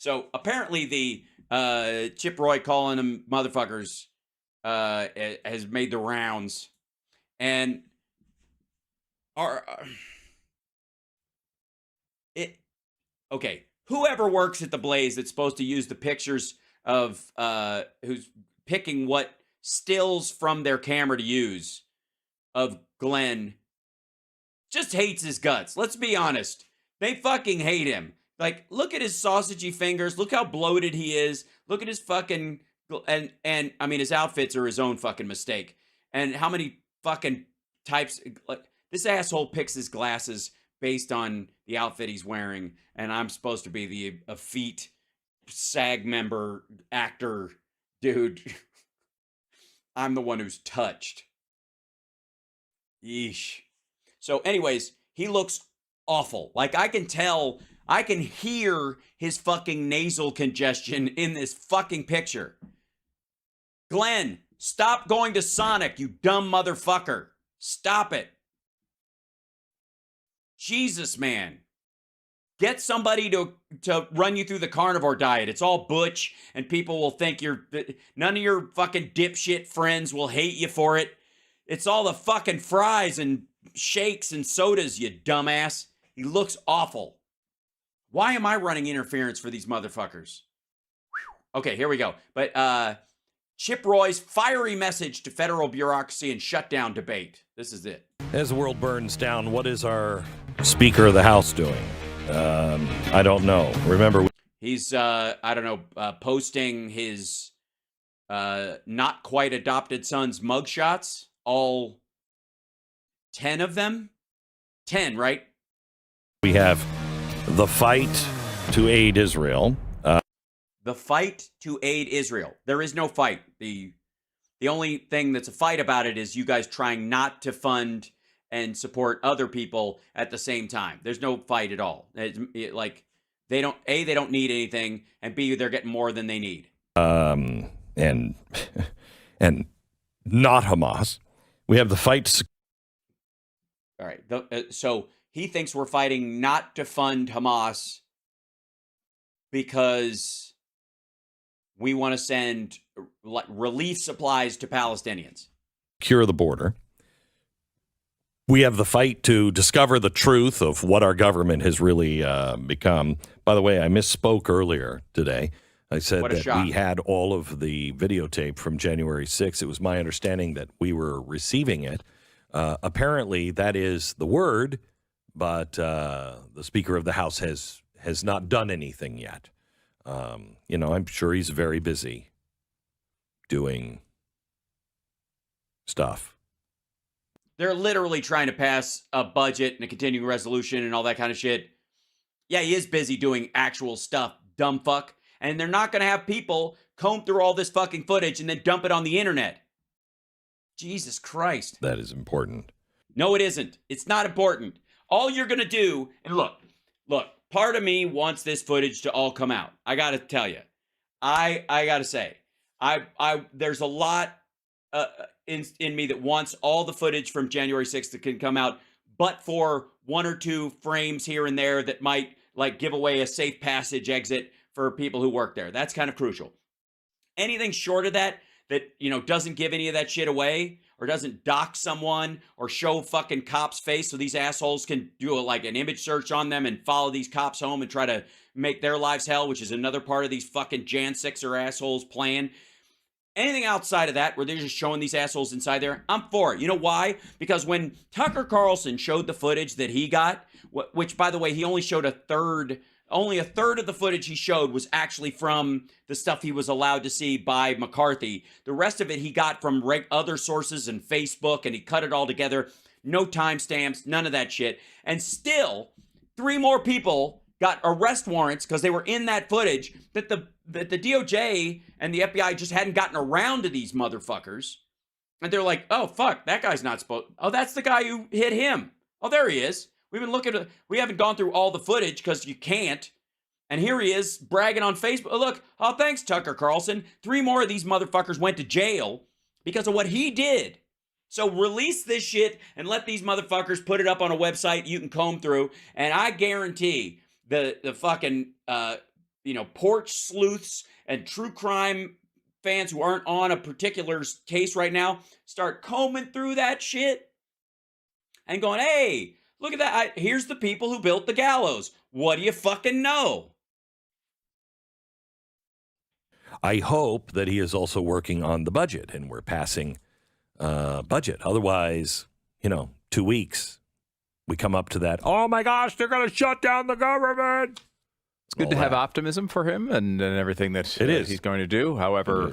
So apparently the Chip Roy calling them motherfuckers has made the rounds. And are it okay, whoever works at the Blaze that's supposed to use the pictures of who's picking what stills from their camera to use of Glenn just hates his guts. Let's be honest. They fucking hate him. Like, look at his sausagey fingers. Look how bloated he is. Look at his fucking and I mean his outfits are his own fucking mistake. And how many fucking types like this asshole picks his glasses based on the outfit he's wearing, and I'm supposed to be the effete SAG member actor dude. I'm the one who's touched. Yeesh. So anyways, he looks awful. Like I can tell, I can hear his fucking nasal congestion in this fucking picture. Glenn, stop going to Sonic, you dumb motherfucker. Stop it. Jesus, man. Get somebody to run you through the carnivore diet. It's all butch, and people will think none of your fucking dipshit friends will hate you for it. It's all the fucking fries and shakes and sodas, you dumbass. He looks awful. Why am I running interference for these motherfuckers? Okay, here we go. But Chip Roy's fiery message to federal bureaucracy and shutdown debate. This is it. As the world burns down, what is our Speaker of the House doing? I don't know. Remember, he's I don't know, posting his not quite adopted son's mugshots. All 10 of them. 10, right? We have the fight to aid Israel. The fight to aid Israel. There is no fight. The only thing that's a fight about it is you guys trying not to fund and support other people at the same time. There's no fight at all. Like they don't need anything, and B, they're getting more than they need. And not Hamas. We have the fight. All right. So he thinks we're fighting not to fund Hamas because we want to send relief supplies to Palestinians. Secure the border. We have the fight to discover the truth of what our government has really become. By the way, I misspoke earlier today. I said that we had all of the videotape from January 6th. It was my understanding that we were receiving it. Apparently, that is the word, but the Speaker of the House has not done anything yet. I'm sure he's very busy doing stuff. They're literally trying to pass a budget and a continuing resolution and all that kind of shit. Yeah, he is busy doing actual stuff, dumb fuck. And they're not going to have people comb through all this fucking footage and then dump it on the internet. Jesus Christ. That is important. No, it isn't. It's not important. All you're going to do, and look, part of me wants this footage to all come out. I got to tell you. I got to say, there's a lot in me that wants all the footage from January 6th that can come out, but for one or two frames here and there that might like give away a safe passage exit for people who work there. That's kind of crucial. Anything short of that, doesn't give any of that shit away or doesn't dock someone or show fucking cops' face so these assholes can do an image search on them and follow these cops home and try to make their lives hell, which is another part of these fucking Jan 6er assholes' plan. Anything outside of that, where they're just showing these assholes inside there, I'm for it. You know why? Because when Tucker Carlson showed the footage that he got, which, by the way, he only showed only a third of the footage he showed was actually from the stuff he was allowed to see by McCarthy. The rest of it he got from other sources and Facebook, and he cut it all together. No timestamps, none of that shit. And still, 3 more people got arrest warrants because they were in that footage that the DOJ and the FBI just hadn't gotten around to these motherfuckers. And they're like, oh, fuck, that guy's not supposed... Oh, that's the guy who hit him. Oh, there he is. We've been looking at... We haven't gone through all the footage because you can't. And here he is bragging on Facebook. Oh, look. Oh, thanks, Tucker Carlson. 3 more of these motherfuckers went to jail because of what he did. So release this shit and let these motherfuckers put it up on a website you can comb through. And I guarantee the fucking porch sleuths and true crime fans who aren't on a particular case right now start combing through that shit and going, hey, look at that. Here's the people who built the gallows. What do you fucking know? I hope that he is also working on the budget and we're passing budget. Otherwise, 2 weeks, we come up to that, oh my gosh, they're going to shut down the government. It's good to have optimism for him and everything that he's going to do. However,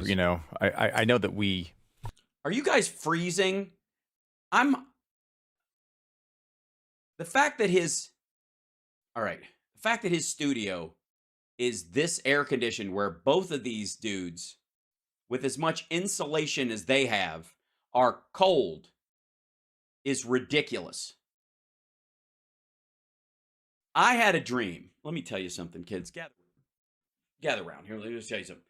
I know that we... Are you guys freezing? The fact that his studio is this air conditioned where both of these dudes, with as much insulation as they have, are cold is ridiculous. I had a dream. Let me tell you something, kids. Gather around here. Let me just tell you something.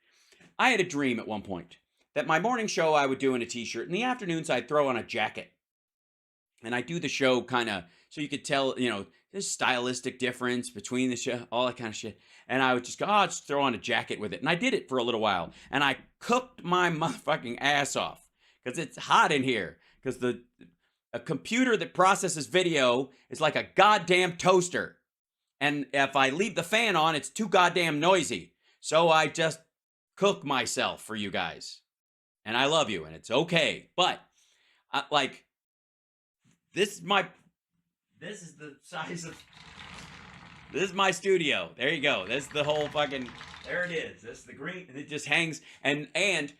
I had a dream at one point that my morning show I would do in a t-shirt. In the afternoons, I'd throw on a jacket. And I do the show kind of so you could tell, there's stylistic difference between the show, all that kind of shit. And I would just go, I'll just throw on a jacket with it. And I did it for a little while. And I cooked my motherfucking ass off because it's hot in here. Because a computer that processes video is like a goddamn toaster. And if I leave the fan on, it's too goddamn noisy. So I just cook myself for you guys. And I love you, and it's okay. But, this is the size of... This is my studio. There you go. This is the whole fucking... There it is. This is the green... And it just hangs. And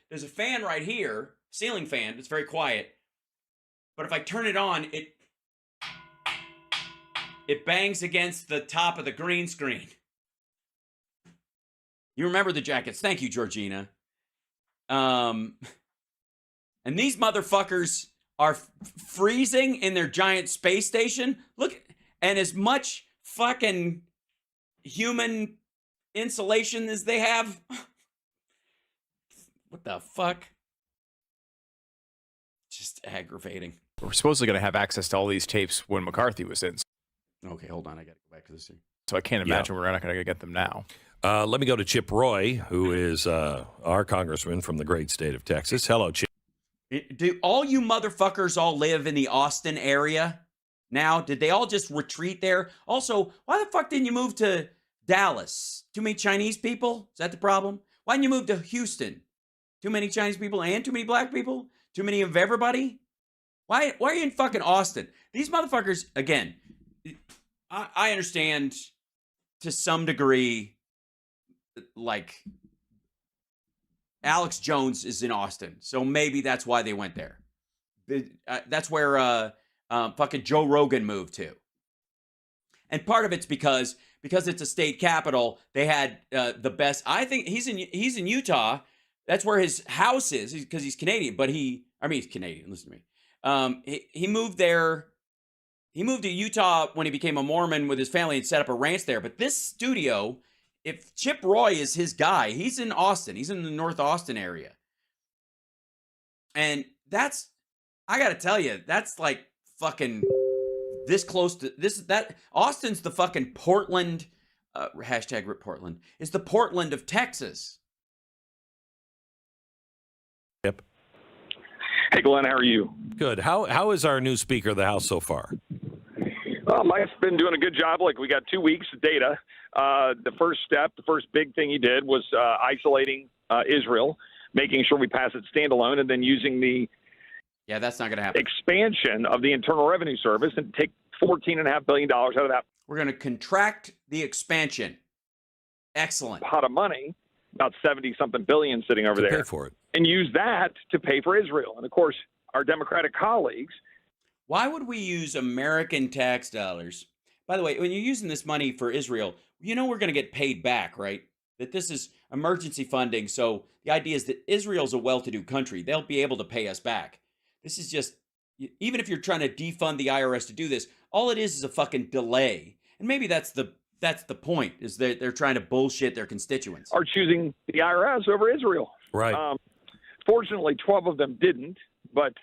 there's a fan right here, ceiling fan. It's very quiet. But if I turn it on, it bangs against the top of the green screen. You remember the jackets. Thank you, Georgina. And these motherfuckers are freezing in their giant space station. Look, and as much fucking human insulation as they have. What the fuck? Just aggravating. We're supposedly going to have access to all these tapes when McCarthy was in. Okay, hold on. I got to go back to this thing. So I can't imagine we're not going to get them now. Let me go to Chip Roy, who is our congressman from the great state of Texas. Hello, Chip. Do all you motherfuckers all live in the Austin area now? Did they all just retreat there? Also, why the fuck didn't you move to Dallas? Too many Chinese people? Is that the problem? Why didn't you move to Houston? Too many Chinese people and too many black people? Too many of everybody? Why are you in fucking Austin? These motherfuckers, again, I understand to some degree, like, Alex Jones is in Austin, so maybe that's why they went there. That's where fucking Joe Rogan moved to. And part of it's because it's a state capital, they had the best. I think he's in Utah. That's where his house is, because he's Canadian. But he's Canadian. Listen to me. He moved there. He moved to Utah when he became a Mormon with his family and set up a ranch there. But this studio, if Chip Roy is his guy, he's in Austin. He's in the North Austin area. And I got to tell you, that's like fucking this close to that. Austin's the fucking Portland, hashtag Rip Portland, is the Portland of Texas. Yep. Hey, Glenn, how are you? Good. How is our new Speaker of the House so far? Mike's been doing a good job. Like, we got 2 weeks of data. The first big thing he did was isolating Israel, making sure we pass it standalone, and then using the that's not going to happen. Expansion of the Internal Revenue Service and take $14.5 billion out of that. We're going to contract the expansion. Excellent. Pot of money, about 70-something billion sitting over there. Pay for it. And use that to pay for Israel. And, of course, our Democratic colleagues. Why would we use American tax dollars? By the way, when you're using this money for Israel, we're going to get paid back, right? That this is emergency funding. So the idea is that Israel's a well-to-do country. They'll be able to pay us back. This is just, even if you're trying to defund the IRS to do this, all it is a fucking delay. And maybe that's the point, is that they're trying to bullshit their constituents. Are choosing the IRS over Israel. Right. Fortunately, 12 of them didn't, but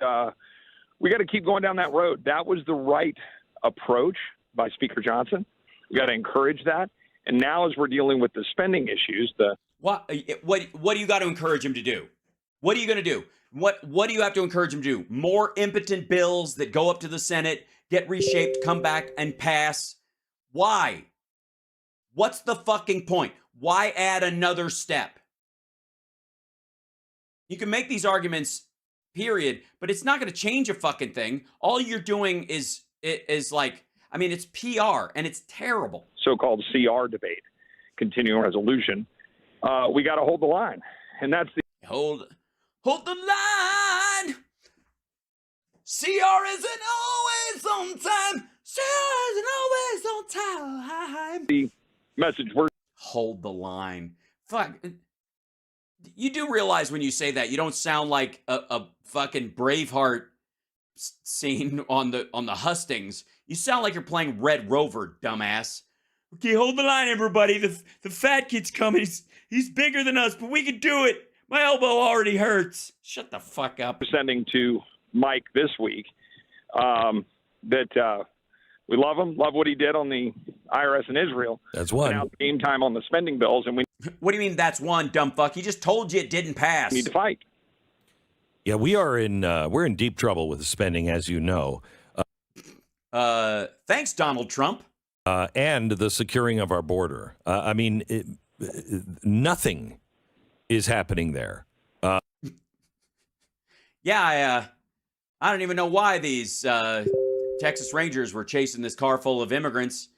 we got to keep going down that road. That was the right approach by Speaker Johnson. We got to encourage that. And now, as we're dealing with the spending issues, what do you got to encourage him to do? What are you going to do? What do you have to encourage him to do? More impotent bills that go up to the Senate, get reshaped, come back and pass? Why? What's the fucking point? Why add another step? You can make these arguments, period, but it's not going to change a fucking thing. All you're doing is like, I mean, it's PR and it's terrible. So-called CR debate, continuing resolution. We got to hold the line, and that's the hold the line. CR isn't always on time. CR isn't always on time. The message we're hold the line. Fuck. You do realize when you say that you don't sound like a fucking Braveheart scene on the hustings. You sound like you're playing Red Rover, dumbass. Okay, hold the line, everybody. The fat kid's coming. He's bigger than us, but we can do it. My elbow already hurts. Shut the fuck up. Sending to Mike this week that we love him, love what he did on the IRS in Israel. That's one. Now game time on the spending bills, and we. What do you mean that's one, dumb fuck? He just told you it didn't pass. We need to fight. Yeah, we're in deep trouble with the spending, as you know. Thanks, Donald Trump. And the securing of our border. I mean, nothing is happening there. Yeah, I don't even know why these Texas Rangers were chasing this car full of immigrants.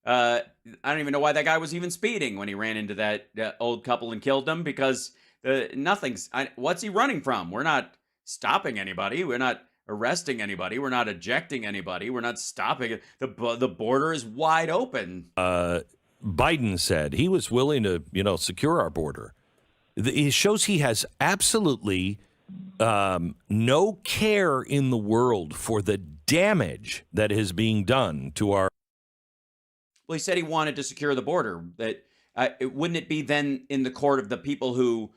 I don't even know why that guy was even speeding when he ran into that old couple and killed them, because what's he running from? We're not stopping anybody. We're not arresting anybody. We're not ejecting anybody. We're not stopping it. The border is wide open. Biden said he was willing to, secure our border. It shows he has absolutely no care in the world for the damage that is being done to our. Well, he said he wanted to secure the border. That wouldn't it be then in the court of the people who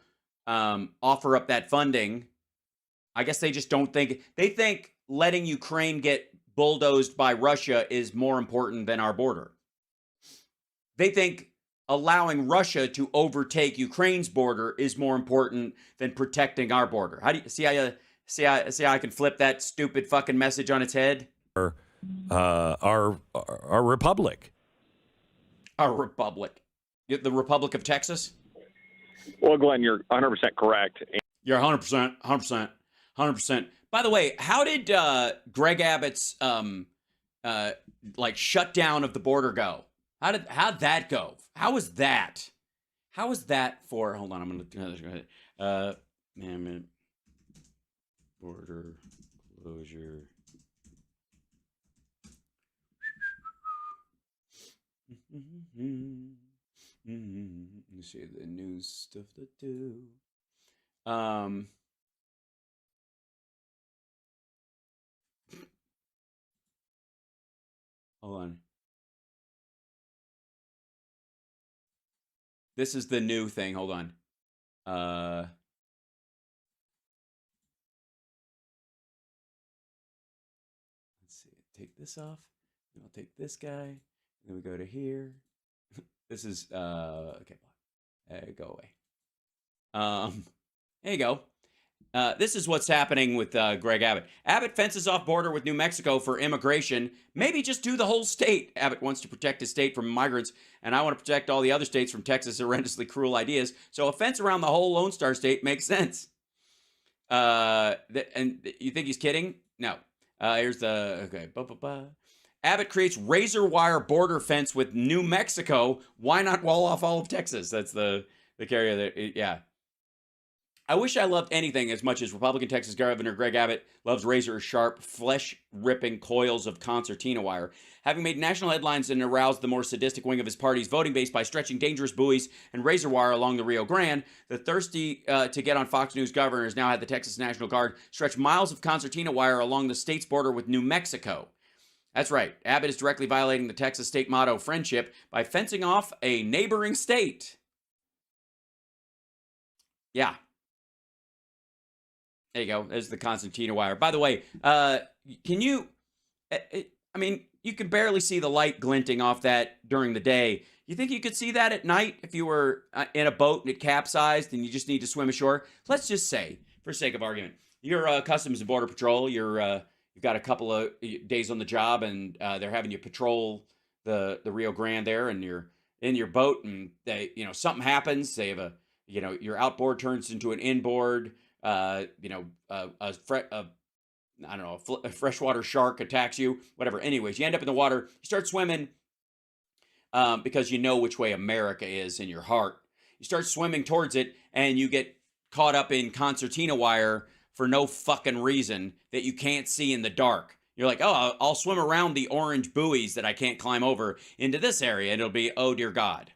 offer up that funding? I guess they just don't think. They think letting Ukraine get bulldozed by Russia is more important than our border. They think allowing Russia to overtake Ukraine's border is more important than protecting our border. How do you see how I can flip that stupid fucking message on its head? Our republic. Our republic. The Republic of Texas? Well, Glenn, you're 100% correct. You're 100%. By the way, how did Greg Abbott's shutdown of the border go? How'd that go? How was that? How was that for? Hold on, I'm gonna border closure. Let's see the news stuff to do. Hold on. This is the new thing. Hold on. Let's see. Take this off. Then I'll take this guy. Then we go to here. This is okay. Go away. There you go. This is what's happening with Greg Abbott. Abbott fences off border with New Mexico for immigration. Maybe just do the whole state. Abbott wants to protect his state from migrants, and I want to protect all the other states from Texas' horrendously cruel ideas. So a fence around the whole Lone Star State makes sense. And you think he's kidding? No. Here's the okay. Abbott creates razor wire border fence with New Mexico. Why not wall off all of Texas? That's the carrier that, yeah. I wish I loved anything as much as Republican Texas Governor Greg Abbott loves razor-sharp, flesh-ripping coils of concertina wire. Having made national headlines and aroused the more sadistic wing of his party's voting base by stretching dangerous buoys and razor wire along the Rio Grande, the thirsty to get on Fox News governor has now had the Texas National Guard stretch miles of concertina wire along the state's border with New Mexico. That's right. Abbott is directly violating the Texas state motto, friendship, by fencing off a neighboring state. Yeah. There you go. There's the concertina wire. By the way, can you, I mean, you can barely see the light glinting off that during the day. You think you could see that at night if you were in a boat and it capsized and you just need to swim ashore? Let's just say, for sake of argument, you're Customs and Border Patrol. You've got a couple of days on the job, and they're having you patrol the Rio Grande there, and you're in your boat, and something happens. They have your outboard turns into an inboard. A freshwater shark attacks you. Whatever. Anyways, you end up in the water. You start swimming. Because you know which way America is in your heart. You start swimming towards it, and you get caught up in concertina wire for no fucking reason that you can't see in the dark. You're like, oh, I'll swim around the orange buoys that I can't climb over into this area, and it'll be, oh, dear God.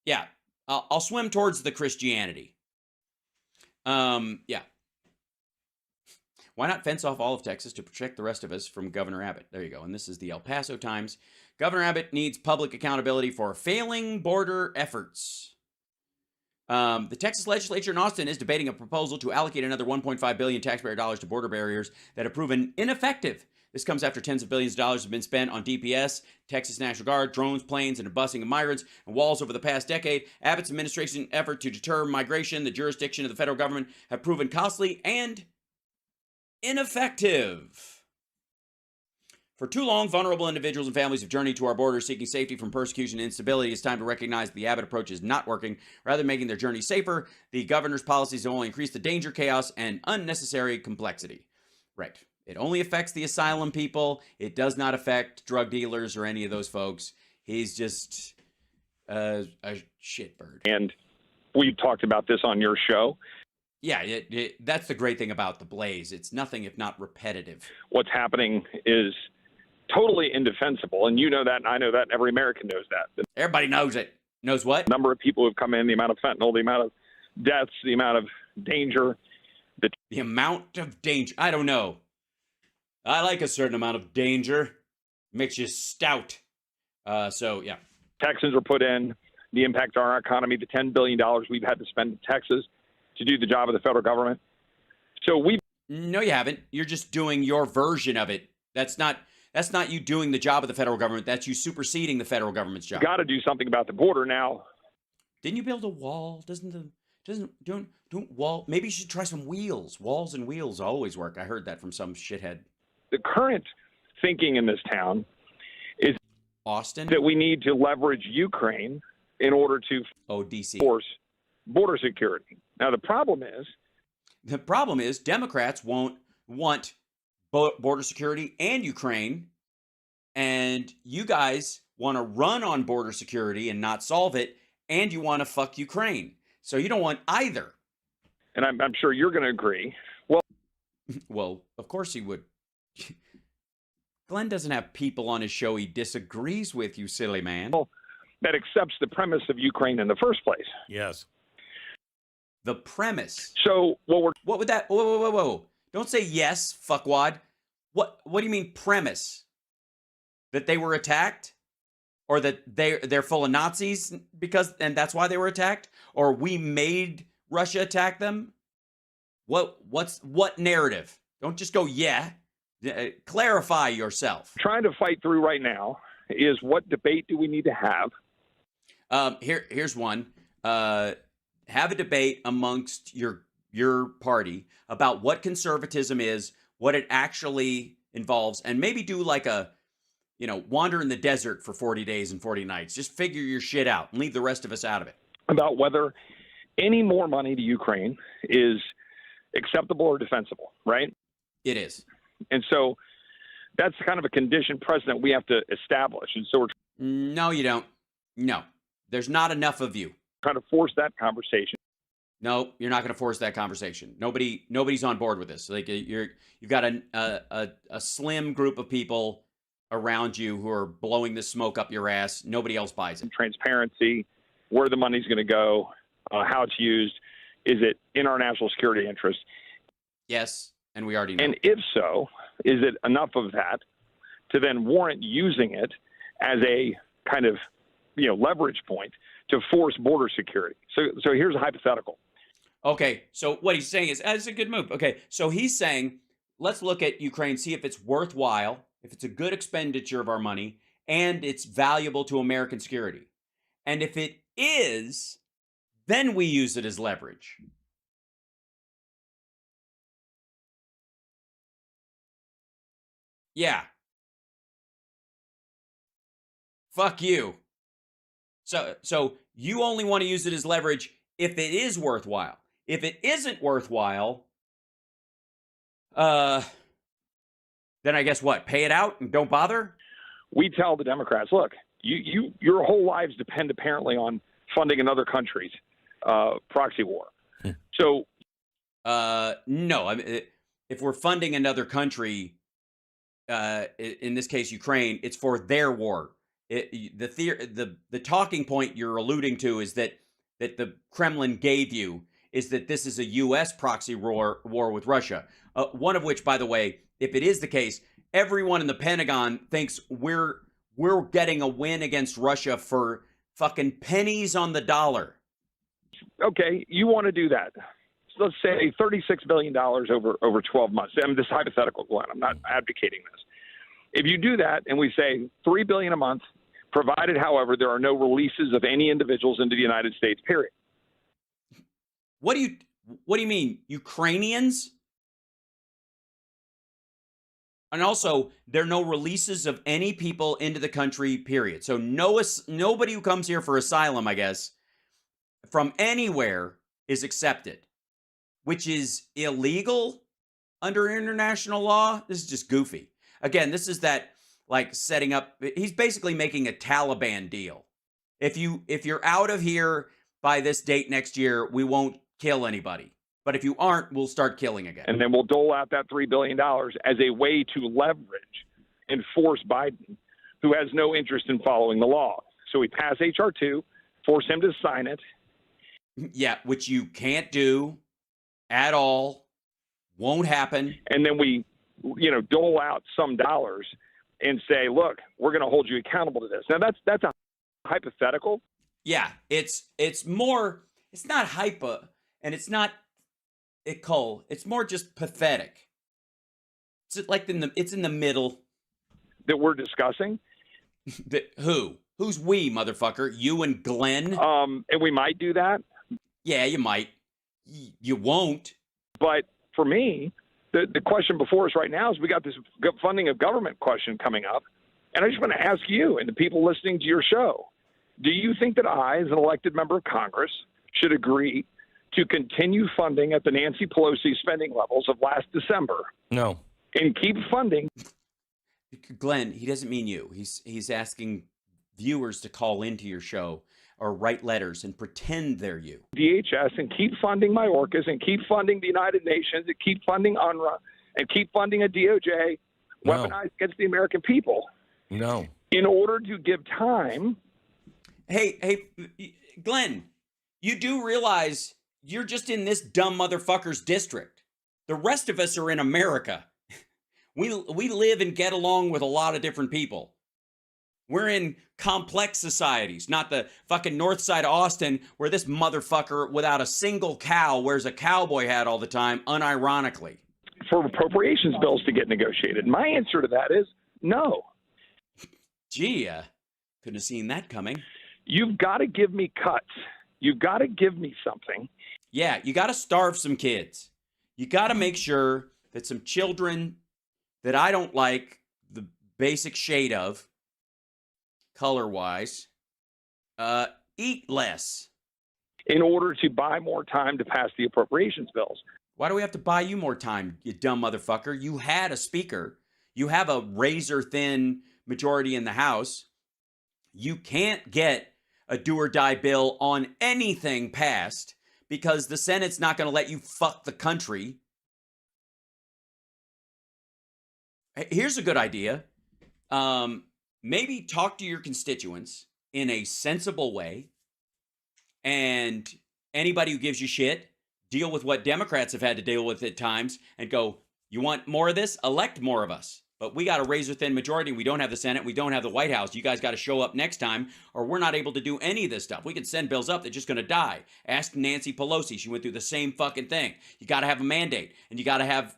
Yeah, I'll swim towards the Christianity. Yeah. Why not fence off all of Texas to protect the rest of us from Governor Abbott? There you go. And this is the El Paso Times. Governor Abbott needs public accountability for failing border efforts. The Texas legislature in Austin is debating a proposal to allocate another $1.5 billion taxpayer dollars to border barriers that have proven ineffective. This comes after tens of billions of dollars have been spent on DPS, Texas National Guard, drones, planes, and a busing of migrants and walls over the past decade. Abbott's administration effort to deter migration, the jurisdiction of the federal government, have proven costly and ineffective. For too long, vulnerable individuals and families have journeyed to our borders seeking safety from persecution and instability. It's time to recognize the Abbott approach is not working. Rather than making their journey safer, the governor's policies have only increased the danger, chaos, and unnecessary complexity. Right. It only affects the asylum people. It does not affect drug dealers or any of those folks. He's just a shitbird. And we talked about this on your show. Yeah, that's the great thing about the Blaze. It's nothing if not repetitive. What's happening is totally indefensible, and you know that, and I know that, and every American knows that. Everybody knows it. Knows what? The number of people who've come in, the amount of fentanyl, the amount of deaths, the amount of danger. The amount of danger. I don't know. I like a certain amount of danger. Makes you stout. So, yeah. Texans are put in, the impact on our economy, the $10 billion we've had to spend in Texas to do the job of the federal government. So No, you haven't. You're just doing your version of it. That's not you doing the job of the federal government. That's you superseding the federal government's job. Got to do something about the border now. Didn't you build a wall? Don't wall? Maybe you should try some wheels. Walls and wheels always work. I heard that from some shithead. The current thinking in this town is Austin that we need to leverage Ukraine in order to DC force border security. Now, the problem is Democrats won't want border security and Ukraine, and you guys want to run on border security and not solve it, and you want to fuck Ukraine. So you don't want either. And I'm sure you're going to agree. Well, of course he would. Glenn doesn't have people on his show he disagrees with, you silly man. That accepts the premise of Ukraine in the first place. Yes. The premise. So what would that? Whoa! Don't say yes, fuckwad. What do you mean premise? That they were attacked, or that they're full of Nazis and that's why they were attacked, or we made Russia attack them? What narrative? Don't just go yeah. Clarify yourself. Trying to fight through right now is what debate do we need to have? Here's one. Have a debate amongst your party about what conservatism is, what it actually involves, and maybe do like a, wander in the desert for 40 days and 40 nights. Just figure your shit out and leave the rest of us out of it. About whether any more money to Ukraine is acceptable or defensible, right? It is. And so that's kind of a condition precedent we have to establish. And so no, you don't. No, there's not enough of you. Trying to force that conversation. No, you're not going to force that conversation. Nobody's on board with this. Like you've got a slim group of people around you who are blowing the smoke up your ass. Nobody else buys it. Transparency, where the money's going to go, how it's used. Is it in our national security interest? Yes, and we already know. And if so, is it enough of that to then warrant using it as a kind of leverage point to force border security? So here's a hypothetical. Okay, so what he's saying is, it's a good move. Okay, so he's saying, let's look at Ukraine, see if it's worthwhile, if it's a good expenditure of our money, and it's valuable to American security. And if it is, then we use it as leverage. Yeah. Fuck you. So you only want to use it as leverage if it is worthwhile. If it isn't worthwhile, then I guess what? Pay it out and don't bother? We tell the Democrats, look, your whole lives depend apparently on funding another country's proxy war. So, no. I mean, if we're funding another country, in this case Ukraine, it's for their war. The talking point you're alluding to is that the Kremlin gave you is that this is a U.S. proxy war with Russia. One of which, by the way, if it is the case, everyone in the Pentagon thinks we're getting a win against Russia for fucking pennies on the dollar. Okay, you want to do that. So let's say $36 billion over 12 months. I mean, this is hypothetical, Glenn. I'm not advocating this. If you do that and we say $3 billion a month, provided, however, there are no releases of any individuals into the United States, period. What do you mean, Ukrainians? And also, there are no releases of any people into the country, period. So nobody who comes here for asylum, I guess, from anywhere is accepted, which is illegal under international law. This is just goofy. Again, this is that like setting up. He's basically making a Taliban deal. If you're out of here by this date next year, we won't kill anybody. But if you aren't, we'll start killing again. And then we'll dole out that $3 billion as a way to leverage and force Biden, who has no interest in following the law. So we pass H.R. 2, force him to sign it. Yeah, which you can't do at all. Won't happen. And then we, dole out some dollars and say, look, we're going to hold you accountable to this. Now, that's a hypothetical. Yeah, it's more, it's not hypo, and it's not Cole. It's more just pathetic. It's like it's in the middle. That we're discussing? Who's we, motherfucker? You and Glenn? And we might do that. Yeah, you might. You won't. But for me, the question before us right now is we got this funding of government question coming up. And I just want to ask you and the people listening to your show, do you think that I, as an elected member of Congress, should agree to continue funding at the Nancy Pelosi spending levels of last December? No. And keep funding. Glenn, he doesn't mean you. He's asking viewers to call into your show or write letters and pretend they're you. DHS and keep funding my orcas and keep funding the United Nations and keep funding UNRWA and keep funding a DOJ weaponized against the American people. No. In order to give time. Hey, Glenn, you do realize you're just in this dumb motherfucker's district. The rest of us are in America. We live and get along with a lot of different people. We're in complex societies, not the fucking north side of Austin where this motherfucker without a single cow wears a cowboy hat all the time, unironically. For appropriations bills to get negotiated. My answer to that is no. Gee, couldn't have seen that coming. You've got to give me cuts. You've got to give me something. Yeah, you got to starve some kids. You got to make sure that some children that I don't like the basic shade of, color-wise, eat less. In order to buy more time to pass the appropriations bills. Why do we have to buy you more time, you dumb motherfucker? You had a speaker. You have a razor-thin majority in the House. You can't get a do-or-die bill on anything passed because the Senate's not going to let you fuck the country. Here's a good idea. Maybe talk to your constituents in a sensible way, and anybody who gives you shit, deal with what Democrats have had to deal with at times and go, you want more of this? Elect more of us. But we got a razor-thin majority. We don't have the Senate. We don't have the White House. You guys got to show up next time, or we're not able to do any of this stuff. We can send bills up. They're just going to die. Ask Nancy Pelosi. She went through the same fucking thing. You got to have a mandate, and you got to have,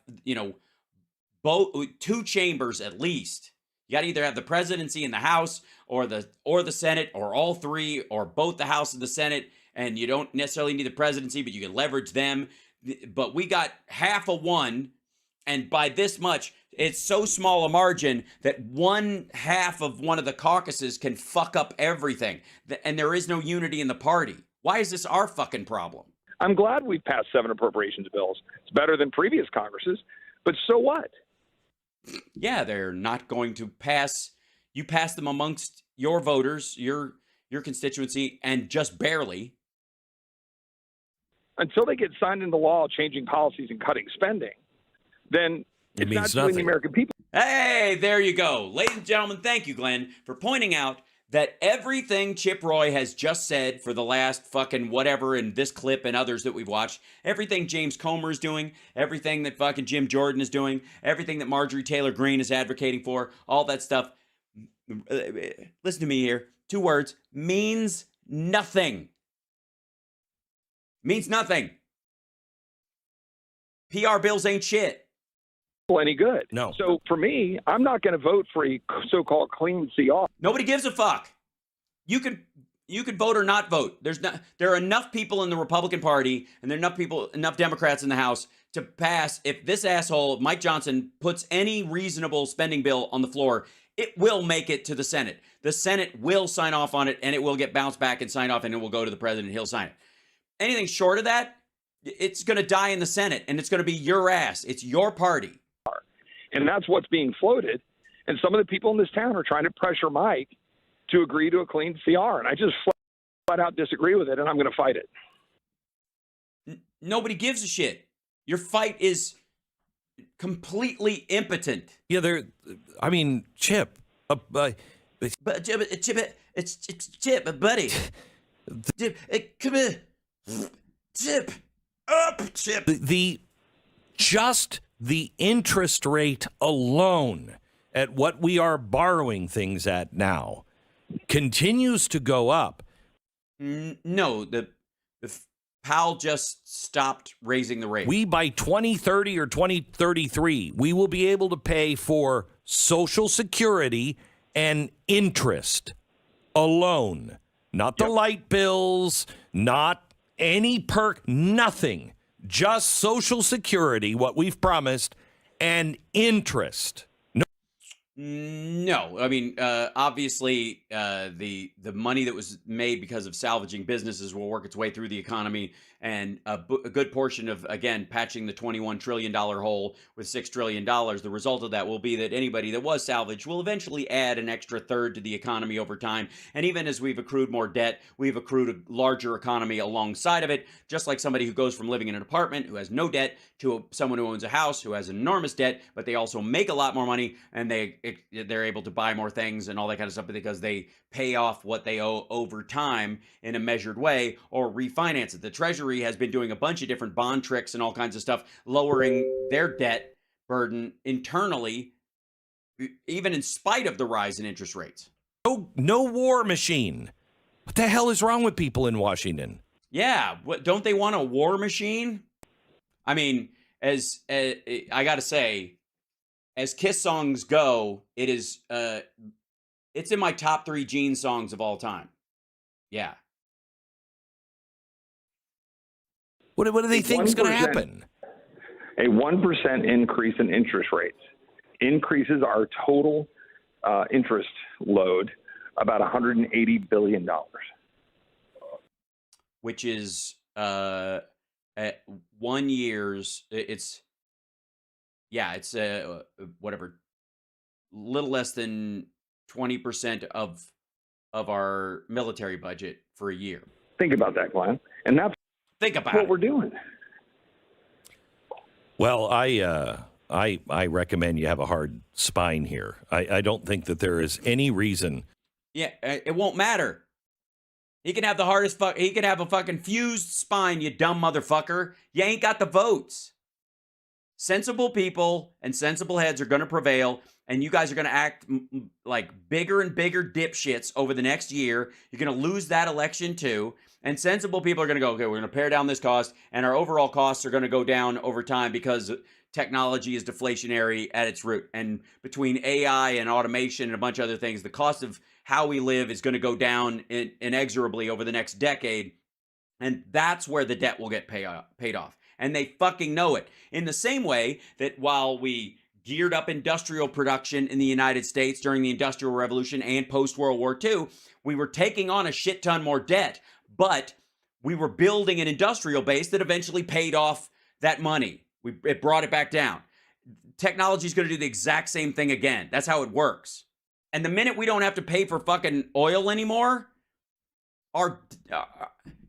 both 2 chambers at least. You got to either have the presidency in the House or the Senate or all three or both the House and the Senate. And you don't necessarily need the presidency, but you can leverage them. But we got half of one. And by this much, it's so small a margin that one half of one of the caucuses can fuck up everything. And there is no unity in the party. Why is this our fucking problem? I'm glad we've passed 7 appropriations bills. It's better than previous Congresses. But so what? Yeah, they're not going to pass. You pass them amongst your voters, your constituency, and just barely. Until they get signed into law changing policies and cutting spending, then it means not nothing. doing the American people. Hey, there you go. Ladies and gentlemen, thank you, Glenn, for pointing out that everything Chip Roy has just said for the last fucking whatever in this clip and others that we've watched, everything James Comer is doing, everything that fucking Jim Jordan is doing, everything that Marjorie Taylor Greene is advocating for, all that stuff, listen to me here, 2 words, means nothing. Means nothing. PR bills ain't shit. Any good. No. So for me, I'm not going to vote for a so-called clean CR. Nobody gives a fuck. You could vote or not vote. There are enough people in the Republican Party and there are enough Democrats in the House to pass. If this asshole, Mike Johnson, puts any reasonable spending bill on the floor, it will make it to the Senate. The Senate will sign off on it and it will get bounced back and signed off and it will go to the president. He'll sign it. Anything short of that, it's going to die in the Senate and it's going to be your ass. It's your party. And that's what's being floated. And some of the people in this town are trying to pressure Mike to agree to a clean CR. And I just flat out disagree with it, and I'm going to fight it. Nobody gives a shit. Your fight is completely impotent. Yeah, Chip. But Chip, it's Chip, buddy. Chip, come here. Chip, up, Chip. The interest rate alone at what we are borrowing things at now continues to go up. No, the Powell just stopped raising the rate. We, by 2030 or 2033, we will be able to pay for Social Security and interest alone. Not the light bills, not any perk, nothing. Just Social Security, what we've promised, and interest. No, I mean, obviously, the money that was made because of salvaging businesses will work its way through the economy, and a good portion of, again, patching the $21 trillion hole with $6 trillion. The result of that will be that anybody that was salvaged will eventually add an extra third to the economy over time. And even as we've accrued more debt, we've accrued a larger economy alongside of it, just like somebody who goes from living in an apartment who has no debt to someone who owns a house who has enormous debt, but they also make a lot more money and they're able to buy more things and all that kind of stuff because they pay off what they owe over time in a measured way or refinance it. The Treasury has been doing a bunch of different bond tricks and all kinds of stuff, lowering their debt burden internally, even in spite of the rise in interest rates. No war machine. What the hell is wrong with people in Washington? Yeah, don't they want a war machine? I mean, as I got to say, as Kiss songs go, it is it's in my top 3 Gene songs of all time. Yeah. What do they think is going to happen? A 1% increase in interest rates increases our total interest load about $180 billion. Which is at 1 year's, it's whatever, little less than 20% of our military budget for a year. Think about that, Glenn. And that's what we're doing. Well, I recommend you have a hard spine here. I don't think that there is any reason. Yeah, it won't matter. He can have the hardest he can have a fucking fused spine, you dumb motherfucker. You ain't got the votes. Sensible people and sensible heads are going to prevail, and you guys are going to act like bigger and bigger dipshits over the next year. You're going to lose that election too, And sensible people are going to go, okay, we're going to pare down this cost, and our overall costs are going to go down over time because technology is deflationary at its root. And between AI and automation and a bunch of other things, the cost of how we live is going to go down inexorably over the next decade. And that's where the debt will get paid off. And they fucking know it. In the same way that while we geared up industrial production in the United States during the Industrial Revolution and post-World War II, we were taking on a shit ton more debt, but we were building an industrial base that eventually paid off that money. It brought it back down. Technology is going to do the exact same thing again. That's how it works. And the minute we don't have to pay for fucking oil anymore,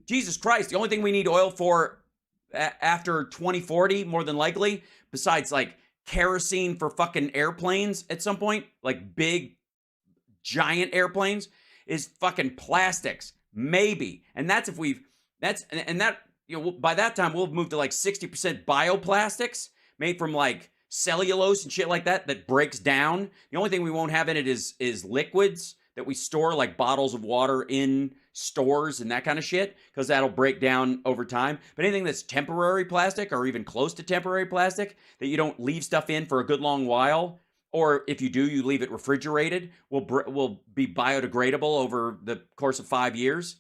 Jesus Christ, the only thing we need oil for after 2040, more than likely, besides like kerosene for fucking airplanes at some point, like big, giant airplanes, is fucking plastics. Maybe. And that's if we've, by that time, we'll have moved to like 60% bioplastics made from like cellulose and shit like that breaks down. The only thing we won't have in it is liquids that we store, like bottles of water in stores and that kind of shit, because that'll break down over time. But anything that's temporary plastic or even close to temporary plastic that you don't leave stuff in for a good long while, or if you do, you leave it refrigerated, will be biodegradable over the course of 5 years.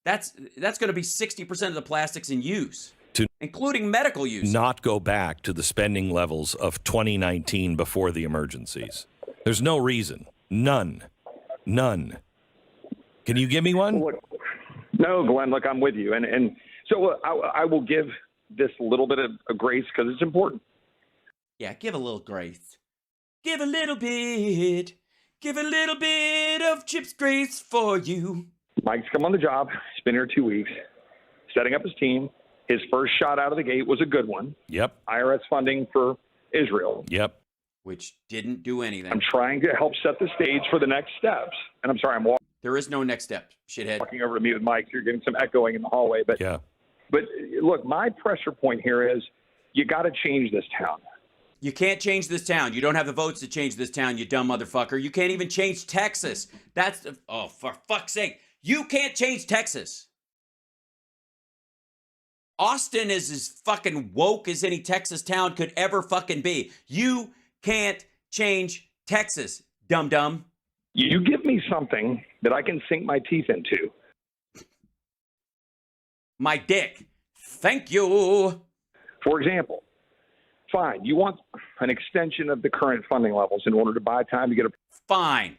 That's going to be 60% of the plastics in use, including medical use. Not go back to the spending levels of 2019 before the emergencies. There's no reason. None. Can you give me one? No, Glenn, look, I'm with you. And so I will give this a little bit of a grace because it's important. Yeah, give a little grace. Give a little bit. Give a little bit of Chip's grace for you. Mike's come on the job. He's been here 2 weeks, setting up his team. His first shot out of the gate was a good one. Yep. IRS funding for Israel. Yep. Which didn't do anything. I'm trying to help set the stage for the next steps. And I'm sorry, I'm walking. There is no next step, shithead. Walking over to me with Mike, so you're getting some echoing in the hallway. But yeah. But look, my pressure point here is you got to change this town. You can't change this town. You don't have the votes to change this town, you dumb motherfucker. You can't even change Texas. Oh, for fuck's sake. You can't change Texas. Austin is as fucking woke as any Texas town could ever fucking be. You can't change Texas, dum-dum. You give me something that I can sink my teeth into. My dick. Thank you. For example, fine, you want an extension of the current funding levels in order to buy time to get a... Fine.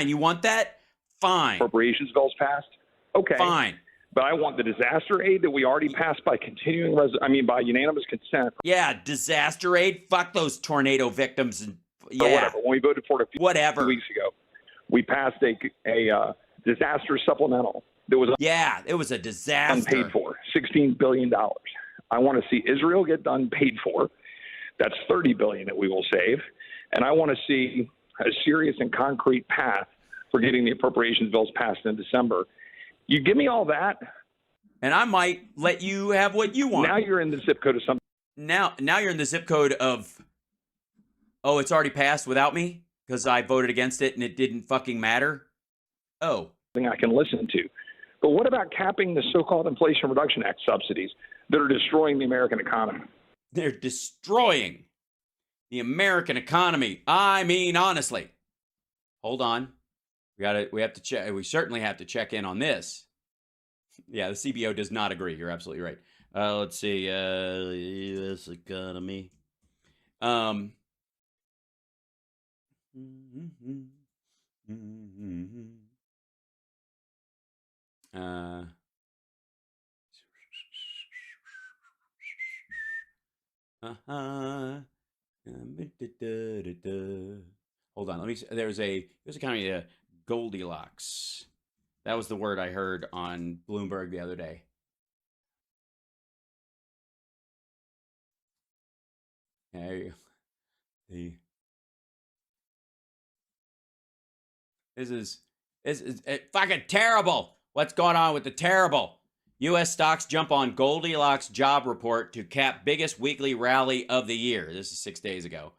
You want that? Fine. Appropriations bills passed? Okay. Fine. But I want the disaster aid that we already passed by by unanimous consent. Yeah, disaster aid. Fuck those tornado victims. And yeah. Or whatever. When we voted for it a few weeks ago, we passed a disaster supplemental that was it was a disaster. Unpaid for. $16 billion. I want to see Israel get done paid for. That's $30 billion that we will save. And I want to see a serious and concrete path for getting the appropriations bills passed in December. You give me all that, and I might let you have what you want. Now you're in the zip code of something. Now you're in the zip code of, oh, it's already passed without me because I voted against it and it didn't fucking matter. Oh. Thing I can listen to. But what about capping the so-called Inflation Reduction Act subsidies that are destroying the American economy? They're destroying the American economy. I mean, honestly. Hold on. We have to check. We certainly have to check in on this. Yeah, the CBO does not agree. You're absolutely right. Let's see. U.S. economy. Hold on. Let me. There's a kind of Goldilocks. That was the word I heard on Bloomberg the other day. There you go. This is fucking terrible. What's going on with the terrible? U.S. stocks jump on Goldilocks job report to cap biggest weekly rally of the year. This is 6 days ago.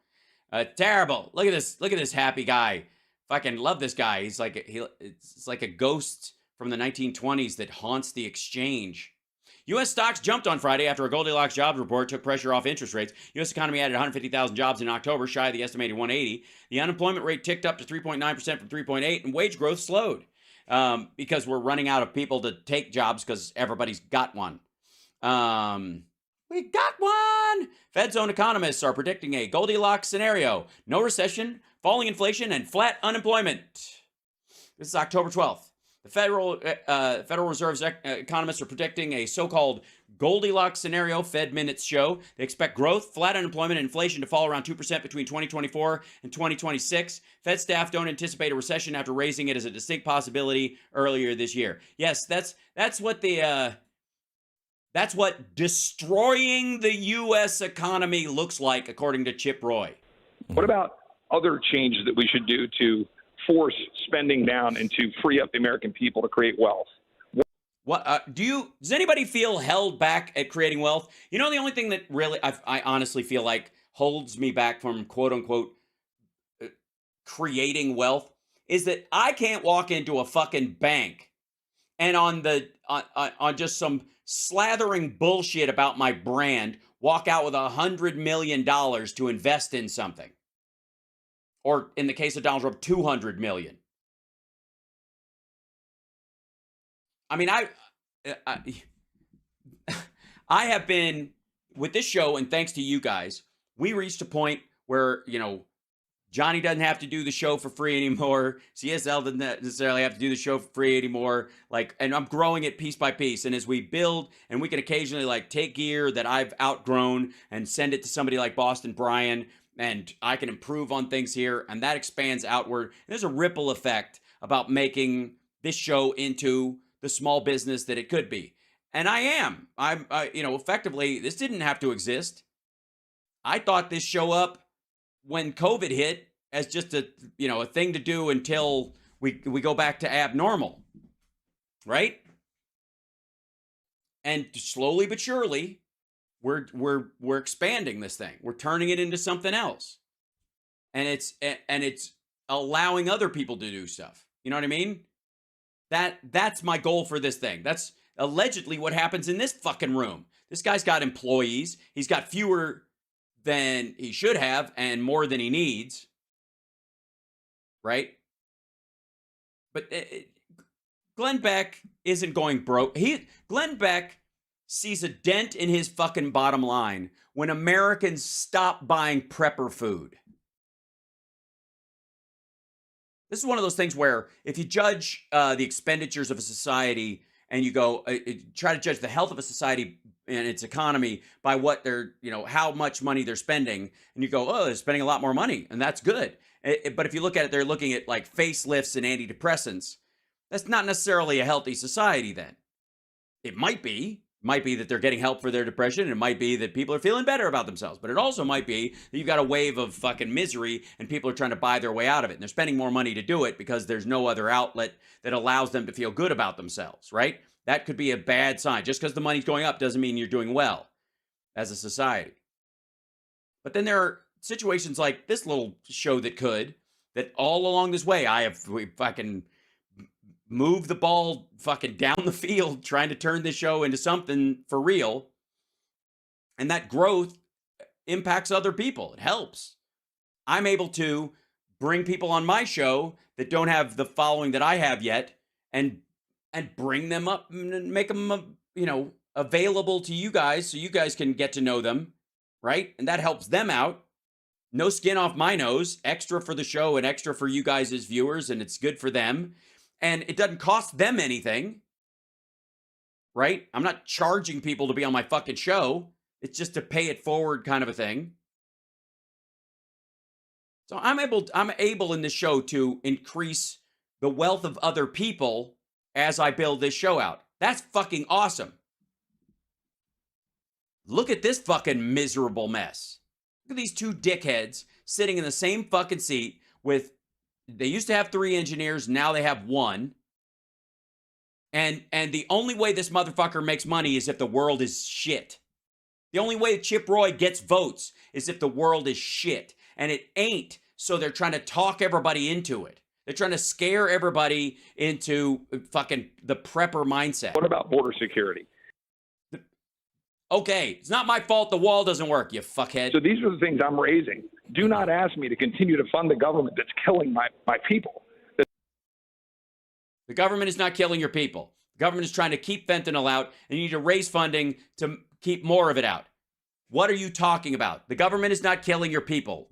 Terrible. Look at this. Look at this happy guy. Fucking love this guy. He's like it's like a ghost from the 1920s that haunts the exchange. U.S. stocks jumped on Friday after a Goldilocks jobs report took pressure off interest rates. U.S. economy added 150,000 jobs in October, shy of the estimated 180. The unemployment rate ticked up to 3.9% from 3.8%, and wage growth slowed because we're running out of people to take jobs because everybody's got one. We got one! Fed's own economists are predicting a Goldilocks scenario. No recession, falling inflation, and flat unemployment. This is October 12th. The Federal Reserve's economists are predicting a so-called Goldilocks scenario. Fed minutes show they expect growth, flat unemployment, and inflation to fall around 2% between 2024 and 2026. Fed staff don't anticipate a recession after raising it as a distinct possibility earlier this year. Yes, that's what destroying the U.S. economy looks like, according to Chip Roy. What about other changes that we should do to force spending down and to free up the American people to create wealth? What does anybody feel held back at creating wealth? You know, the only thing that really I honestly feel like holds me back from quote unquote creating wealth is that I can't walk into a fucking bank and on just some slathering bullshit about my brand walk out with $100 million to invest in something. Or in the case of Donald Trump, 200 million. I mean, I have been with this show, and thanks to you guys, we reached a point where, you know, Johnny doesn't have to do the show for free anymore. CSL doesn't necessarily have to do the show for free anymore. Like, and I'm growing it piece by piece. And as we build, and we can occasionally like take gear that I've outgrown and send it to somebody like Boston Brian, and I can improve on things here, and that expands outward. And there's a ripple effect about making this show into the small business that it could be. And I'm effectively, this didn't have to exist. I thought this show up when COVID hit as just a thing to do until we go back to abnormal, right? And slowly but surely, we're expanding this thing. We're turning it into something else, and it's allowing other people to do stuff. You know what I mean? That's my goal for this thing. That's allegedly what happens in this fucking room. This guy's got employees. He's got fewer than he should have and more than he needs, right? But Glenn Beck isn't going broke. Glenn Beck sees a dent in his fucking bottom line when Americans stop buying prepper food. This is one of those things where if you judge the expenditures of a society and you go try to judge the health of a society and its economy by what they're, how much money they're spending, and you go, oh, they're spending a lot more money, and that's good. But if you look at it, they're looking at like facelifts and antidepressants. That's not necessarily a healthy society then. It might be. Might be that they're getting help for their depression. And it might be that people are feeling better about themselves. But it also might be that you've got a wave of fucking misery and people are trying to buy their way out of it. And they're spending more money to do it because there's no other outlet that allows them to feel good about themselves, right? That could be a bad sign. Just because the money's going up doesn't mean you're doing well as a society. But then there are situations like this little show that all along this way, we fucking move the ball fucking down the field trying to turn this show into something for real. And that growth impacts other people. It helps. I'm able to bring people on my show that don't have the following that I have yet and bring them up and make them, available to you guys so you guys can get to know them, right? And that helps them out. No skin off my nose, extra for the show and extra for you guys as viewers, and it's good for them. And it doesn't cost them anything, right? I'm not charging people to be on my fucking show. It's just to pay it forward kind of a thing. So I'm able in this show to increase the wealth of other people as I build this show out. That's fucking awesome. Look at this fucking miserable mess. Look at these two dickheads sitting in the same fucking seat with, they used to have 3 engineers, now they have 1. And the only way this motherfucker makes money is if the world is shit. The only way Chip Roy gets votes is if the world is shit. And it ain't, so they're trying to talk everybody into it. They're trying to scare everybody into fucking the prepper mindset. What about border security? Okay, it's not my fault the wall doesn't work, you fuckhead. So these are the things I'm raising. Do not ask me to continue to fund the government that's killing my people. The government is not killing your people. The government is trying to keep fentanyl out, and you need to raise funding to keep more of it out. What are you talking about? The government is not killing your people.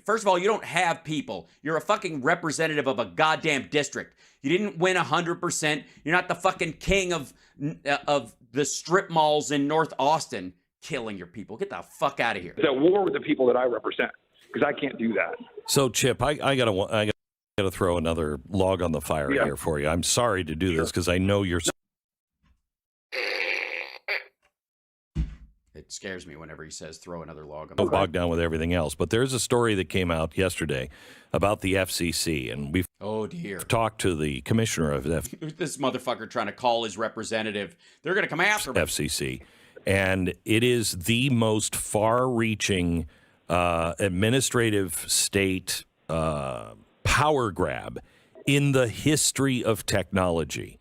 First of all, you don't have people. You're a fucking representative of a goddamn district. You didn't win 100%. You're not the fucking king of the strip malls in North Austin killing your people. Get the fuck out of here. It's at war with the people that I represent, because I can't do that. So, Chip, I gotta throw another log on the fire here for you. I'm sorry to do this because I know you're. It scares me whenever he says throw another log on the fire. Bogged down with everything else. But there's a story that came out yesterday about the FCC, and we've talked to the commissioner of this motherfucker trying to call his representative. They're going to come after me. FCC, and it is the most far-reaching administrative state power grab in the history of technology.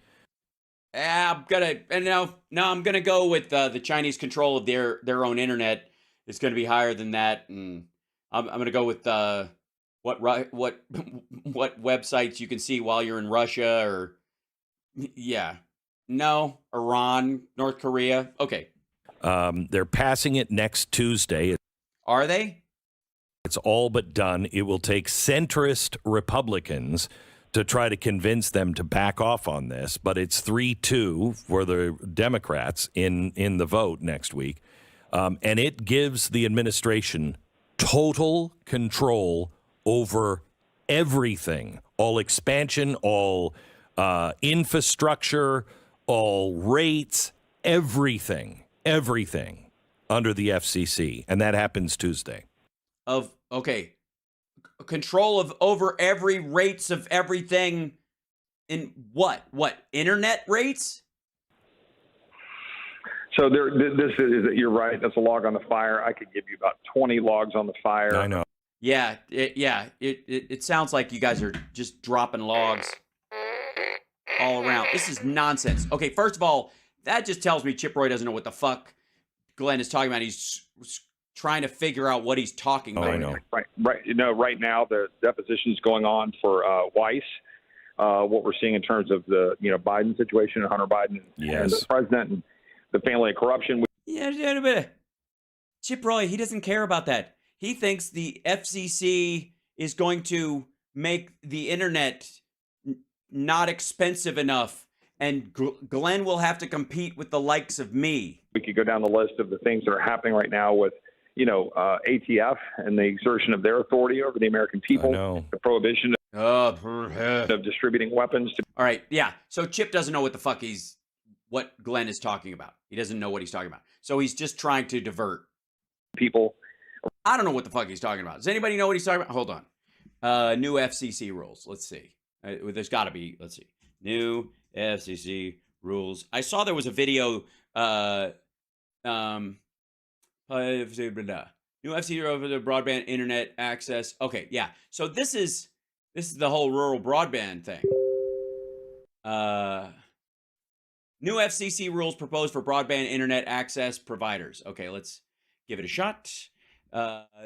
I'm gonna go with the Chinese control of their own internet. It's gonna be higher than that, and I'm gonna go with what websites you can see while you're in Russia or Iran, North Korea. Okay, they're passing it next Tuesday. Are they? It's all but done. It will take centrist Republicans to try to convince them to back off on this, but it's 3-2 for the Democrats in the vote next week. And it gives the administration total control over everything, all expansion, all infrastructure, all rates, everything under the FCC. And that happens Tuesday. Control over every rates of everything in what internet rates? So you're right. That's a log on the fire. I could give you about 20 logs on the fire. I know. Yeah. It sounds like you guys are just dropping logs all around. This is nonsense. Okay. First of all, that just tells me Chip Roy doesn't know what the fuck Glenn is talking about. He's trying to figure out what he's talking about. I know. Right. Right now the deposition is going on for Weiss. What we're seeing in terms of the Biden situation and Hunter Biden and the president and the family of corruption. Chip Roy, he doesn't care about that. He thinks the FCC is going to make the internet not expensive enough, and Glenn will have to compete with the likes of me. We could go down the list of the things that are happening right now with ATF and the exertion of their authority over the American people, the prohibition of distributing weapons. All right, yeah. So Chip doesn't know what Glenn is talking about. He doesn't know what he's talking about. So he's just trying to divert people. I don't know what the fuck he's talking about. Does anybody know what he's talking about? Hold on. New FCC rules. Let's see. There's got to be. Let's see. New FCC rules. I saw there was a video. New FCC over the broadband internet access. Okay, yeah. So this is the whole rural broadband thing. New FCC rules proposed for broadband internet access providers. Okay, let's give it a shot.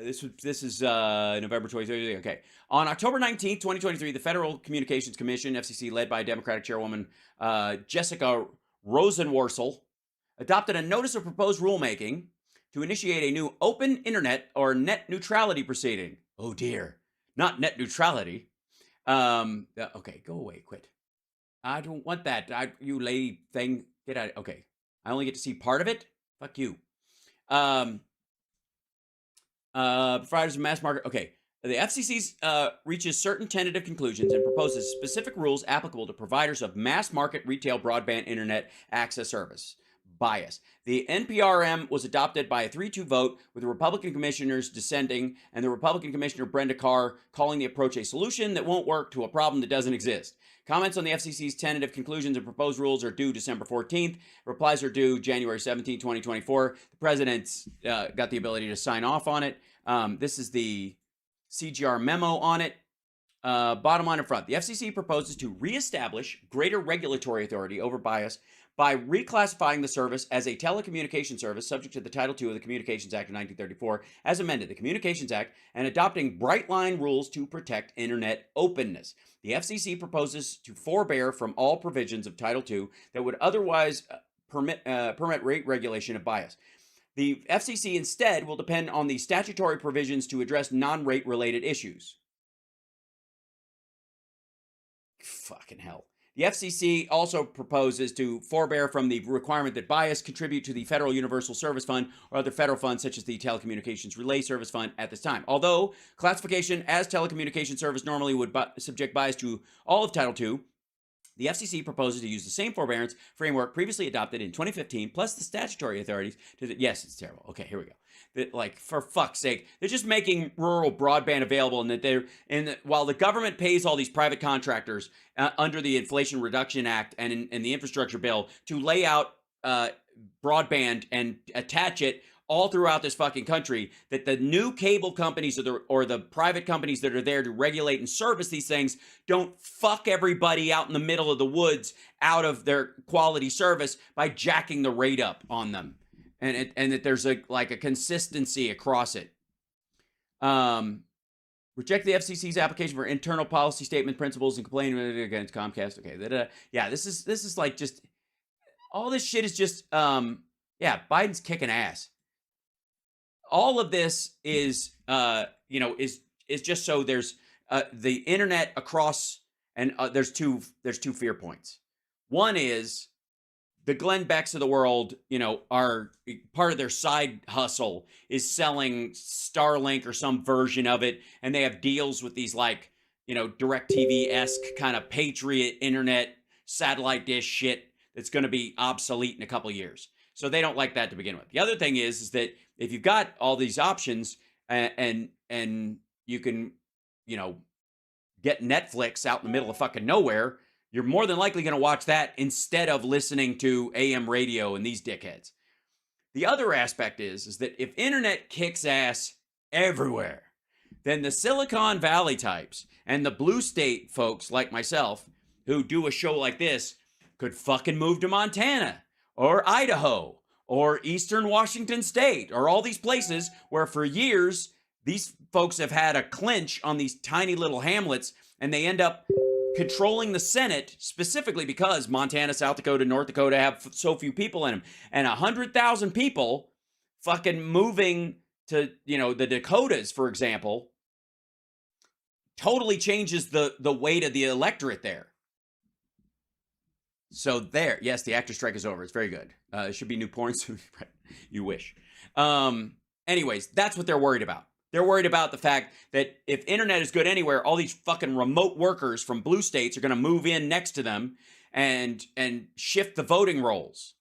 This is November 23rd. Okay. On October 19th, 2023, the Federal Communications Commission, FCC, led by Democratic Chairwoman Jessica Rosenworcel, adopted a notice of proposed rulemaking to initiate a new open internet or net neutrality proceeding. Oh dear, not net neutrality. Okay, go away, quit. I don't want that. You lady thing, get out. Okay, I only get to see part of it. Fuck you. Providers of mass market. Okay, the FCC reaches certain tentative conclusions and proposes specific rules applicable to providers of mass market retail broadband internet access service. Bias. The NPRM was adopted by a 3-2 vote, with the Republican commissioners dissenting and the Republican Commissioner Brenda Carr calling the approach a solution that won't work to a problem that doesn't exist. Comments on the FCC's tentative conclusions and proposed rules are due December 14th. Replies are due January 17, 2024. The president's got the ability to sign off on it. This is the CGR memo on it. Bottom line up front, the FCC proposes to reestablish greater regulatory authority over bias by reclassifying the service as a telecommunication service subject to the Title II of the Communications Act of 1934, as amended, the Communications Act, and adopting bright-line rules to protect internet openness. The FCC proposes to forbear from all provisions of Title II that would otherwise permit rate regulation of bias. The FCC instead will depend on the statutory provisions to address non-rate related issues. Fucking hell. The FCC also proposes to forbear from the requirement that bias contribute to the Federal Universal Service Fund or other federal funds such as the Telecommunications Relay Service Fund at this time. Although classification as telecommunication service normally would subject bias to all of Title II, the FCC proposes to use the same forbearance framework previously adopted in 2015, plus the statutory authorities to... Yes, it's terrible. Okay, here we go. Like, for fuck's sake, they're just making rural broadband available, and that while the government pays all these private contractors under the Inflation Reduction Act and in the infrastructure bill to lay out broadband and attach it all throughout this fucking country, that the new cable companies or the private companies that are there to regulate and service these things don't fuck everybody out in the middle of the woods out of their quality service by jacking the rate up on them. And that there's a consistency across it. Reject the FCC's application for internal policy statement principles and complain against Comcast. Okay, yeah, this is like just all this shit is just Biden's kicking ass. All of this is is just so there's the internet across, and there's two fear points. One is the Glenn Becks of the world, are part of their side hustle is selling Starlink or some version of it. And they have deals with these DirecTV-esque kind of Patriot internet satellite dish shit that's going to be obsolete in a couple of years. So they don't like that to begin with. The other thing is that if you've got all these options and you can, get Netflix out in the middle of fucking nowhere, you're more than likely going to watch that instead of listening to AM radio and these dickheads. The other aspect is that if internet kicks ass everywhere, then the Silicon Valley types and the blue state folks like myself who do a show like this could fucking move to Montana or Idaho or Eastern Washington State or all these places where for years these folks have had a clinch on these tiny little hamlets, and they end up controlling the Senate specifically because Montana, South Dakota, North Dakota have so few people in them. And 100,000 people fucking moving to, the Dakotas, for example, totally changes the weight of the electorate there. So there, yes, the actor strike is over. It's very good. It should be new porn soon. You wish. Anyways, that's what they're worried about. They're worried about the fact that if internet is good anywhere, all these fucking remote workers from blue states are going to move in next to them and shift the voting rolls.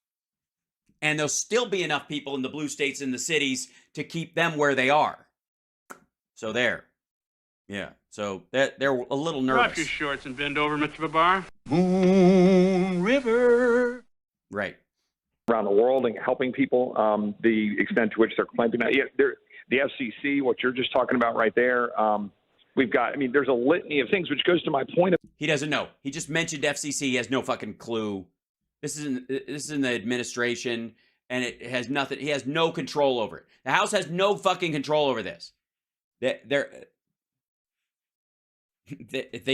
And there'll still be enough people in the blue states in the cities to keep them where they are. So there. Yeah. So they're a little nervous. Drop your shorts and bend over, Mr. Babar. Moon River. Right. Around the world and helping people, the extent to which they're clamping down. The FCC, what you're just talking about right there, we've got, there's a litany of things, which goes to my point. He doesn't know. He just mentioned FCC. He has no fucking clue. This is in the administration, and it has nothing. He has no control over it. The House has no fucking control over this. They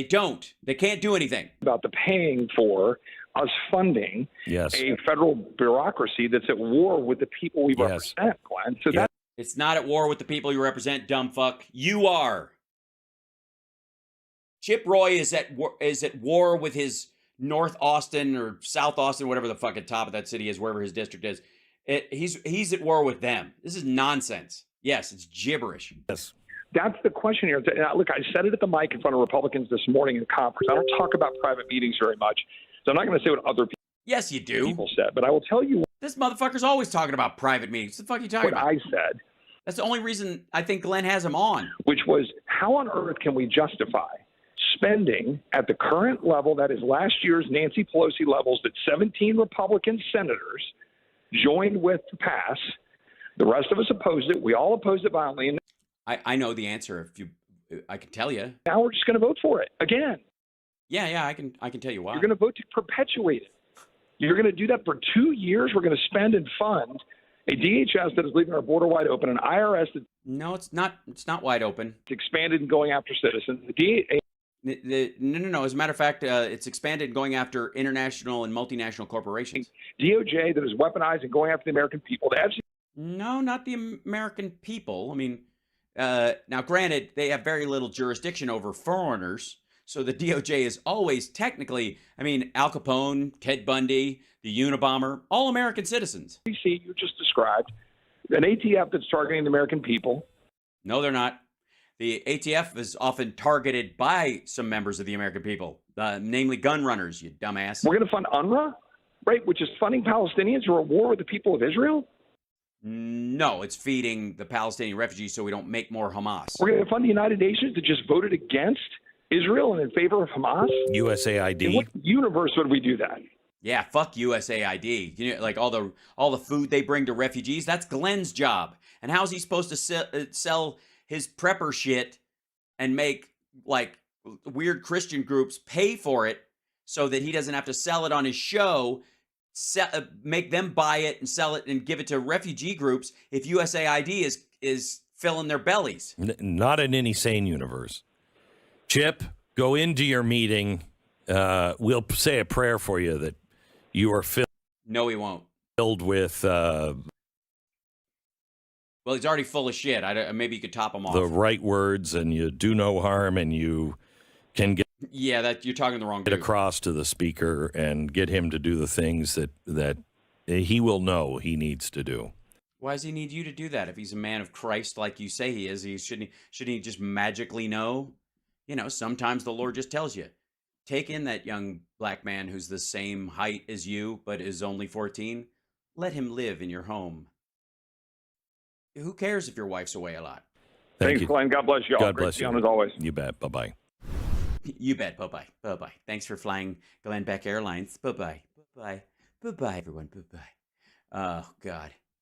don't. They can't do anything. About the paying for us funding a federal bureaucracy that's at war with the people we represent, Glenn. So that. It's not at war with the people you represent, dumb fuck. You are. Chip Roy is at war with his North Austin or South Austin, whatever the fucking top of that city is, wherever his district is. He's at war with them. This is nonsense. Yes, it's gibberish. Yes. That's the question here. Look, I said it at the mic in front of Republicans this morning in conference. I don't talk about private meetings very much, so I'm not going to say what other people said. But I will tell you, this motherfucker's always talking about private meetings. What the fuck are you talking about? What I said. That's the only reason I think Glenn has him on. Which was, how on earth can we justify spending at the current level, that is last year's Nancy Pelosi levels, that 17 Republican senators joined with to pass? The rest of us opposed it. We all opposed it violently. I know the answer. I can tell you. Now we're just going to vote for it again. Yeah, I can tell you why. You're going to vote to perpetuate it. You're going to do that for 2 years. We're going to spend and fund a DHS that is leaving our border wide open, an IRS that no, it's not. It's not wide open. It's expanded and going after citizens. No. As a matter of fact, it's expanded going after international and multinational corporations. DOJ that is weaponized and going after the American people. No, not the American people. I mean, now granted, they have very little jurisdiction over foreigners. So the DOJ is always technically, I mean, Al Capone, Ted Bundy, the Unabomber, all American citizens. You just described an ATF that's targeting the American people. No, they're not. The ATF is often targeted by some members of the American people, namely gun runners, you dumbass. We're going to fund UNRWA, right, which is funding Palestinians who are at war with the people of Israel? No, it's feeding the Palestinian refugees so we don't make more Hamas. We're going to fund the United Nations that just voted against Israel and in favor of Hamas? USAID. In what universe would we do that? Yeah, fuck USAID. You know, like all the food they bring to refugees, that's Glenn's job. And how's he supposed to sell his prepper shit and make like weird Christian groups pay for it so that he doesn't have to sell it on his show, make them buy it and sell it and give it to refugee groups if USAID is filling their bellies? Not in any sane universe. Chip, go into your meeting. We'll say a prayer for you that you are filled. No, he won't. Filled with. Well, he's already full of shit. Maybe you could top him off. The right words, and you do no harm, and you can get. Yeah, that you're talking the wrong. Get across to the speaker and get him to do the things that he will know he needs to do. Why does he need you to do that? If he's a man of Christ, like you say he is, shouldn't he just magically know? You know, sometimes the Lord just tells you, take in that young black man who's the same height as you, but is only 14. Let him live in your home. Who cares if your wife's away a lot? Thanks, Glenn. God bless you all. God bless you. As always. You bet. Bye-bye. You bet. Bye-bye. Bye-bye. Thanks for flying Glenn Beck Airlines. Bye-bye. Bye-bye. Bye-bye, everyone. Bye-bye. Oh, God.